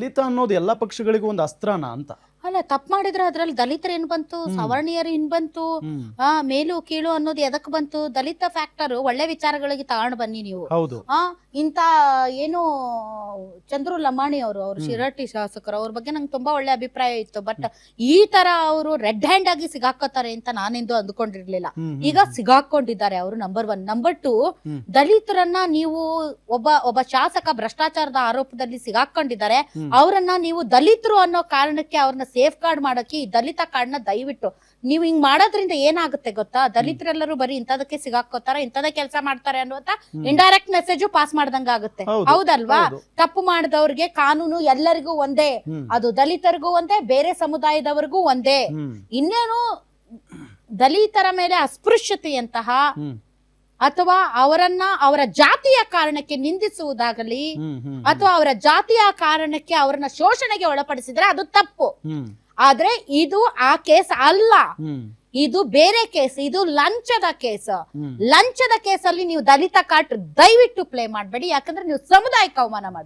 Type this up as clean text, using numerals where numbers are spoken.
ದಲಿತ ಅನ್ನೋದು ಎಲ್ಲಾ ಪಕ್ಷಗಳಿಗೂ ಒಂದು ಅಸ್ತ್ರನ ಅಂತ. ಅಲ್ಲ, ತಪ್ಪು ಮಾಡಿದ್ರೆ ಅದ್ರಲ್ಲಿ ದಲಿತರು ಏನ್ ಬಂತು, ಸವರ್ಣೀಯರು ಏನ್ ಬಂತು, ಮೇಲು ಕೀಳು ಅನ್ನೋದು ಎದಕ್ ಬಂತು? ದಲಿತ ಫ್ಯಾಕ್ಟರ್ ಒಳ್ಳೆ ವಿಚಾರಗಳಿಗೆ ತಗೊಂಡು ಬನ್ನಿ ನೀವು. ಹೌದು. ಇಂತ ಏನು ಚಂದ್ರು ಲಮಾಣಿ ಅವರು ಶಿರಟ್ಟಿ ಶಾಸಕರು, ಅವ್ರ ಬಗ್ಗೆ ನಂಗೆ ತುಂಬಾ ಒಳ್ಳೆ ಅಭಿಪ್ರಾಯ ಇತ್ತು. ಬಟ್ ಈ ತರ ಅವರು ರೆಡ್ ಹ್ಯಾಂಡ್ ಆಗಿ ಸಿಗಾಕೋತಾರೆ ಅಂತ ನಾನೆಂದು ಅಂದ್ಕೊಂಡಿರ್ಲಿಲ್ಲ. ಈಗ ಸಿಗಾಕೊಂಡಿದ್ದಾರೆ ಅವರು. ನಂಬರ್ 1. ನಂಬರ್ 2, ದಲಿತರನ್ನ ನೀವು ಒಬ್ಬ ಶಾಸಕ ಭ್ರಷ್ಟಾಚಾರದ ಆರೋಪದಲ್ಲಿ ಸಿಗಾಕೊಂಡಿದ್ದಾರೆ. ಅವರನ್ನ ನೀವು ದಲಿತರು ಅನ್ನೋ ಕಾರಣಕ್ಕೆ ಅವ್ರನ್ನ ಸೇಫ್ ಗಾರ್ಡ್ ಮಾಡಕ್ಕೆ ಈ ದಲಿತ ಕಾರ್ಡ್ನ ದಯವಿಟ್ಟು ನೀವು ಹಿಂಗ್ ಮಾಡೋದ್ರಿಂದ ಏನಾಗುತ್ತೆ ಗೊತ್ತಾ? ದಲಿತರೆಲ್ಲರೂ ಬರೀ ಇಂಥದಕ್ಕೆ ಸಿಗಾಕೋತಾರೆ, ಇಂಥದೇ ಕೆಲಸ ಮಾಡ್ತಾರೆ ಅನ್ನುವಂತ ಇಂಡೈರೆಕ್ಟ್ ಮೆಸೇಜ್ ಪಾಸ್ ಮಾಡ್ದಂಗ ಆಗುತ್ತೆ. ಹೌದಲ್ವಾ? ತಪ್ಪು ಮಾಡಿದವ್ರಿಗೆ ಕಾನೂನು ಎಲ್ಲರಿಗೂ ಒಂದೇ, ಅದು ದಲಿತರಿಗೂ ಒಂದೇ, ಬೇರೆ ಸಮುದಾಯದವರಿಗೂ ಒಂದೇ. ಇನ್ನೇನು ದಲಿತರ ಮೇಲೆ ಅಸ್ಪೃಶ್ಯತೆಯಂತಹ ಅಥವಾ ಅವರನ್ನ ಅವರ ಜಾತಿಯ ಕಾರಣಕ್ಕೆ ನಿಂದಿಸುವುದಾಗಲಿ ಅಥವಾ ಅವರ ಜಾತಿಯ ಕಾರಣಕ್ಕೆ ಅವರನ್ನ ಶೋಷಣೆಗೆ ಒಳಪಡಿಸಿದ್ರೆ ಅದು ತಪ್ಪು. ಆದ್ರೆ ಇದು ಆ ಕೇಸ್ ಅಲ್ಲ, ಇದು ಬೇರೆ ಕೇಸ್. ಇದು ಲಂಚದ ಕೇಸ್. ಲಂಚದ ಕೇಸಲ್ಲಿ ನೀವು ದಲಿತ ಕಾರ್ಡ್ ದಯವಿಟ್ಟು ಪ್ಲೇ ಮಾಡಬೇಡಿ, ಯಾಕಂದ್ರೆ ನೀವು ಸಮುದಾಯಕ್ಕೆ ಅವಮಾನ ಮಾಡಿ.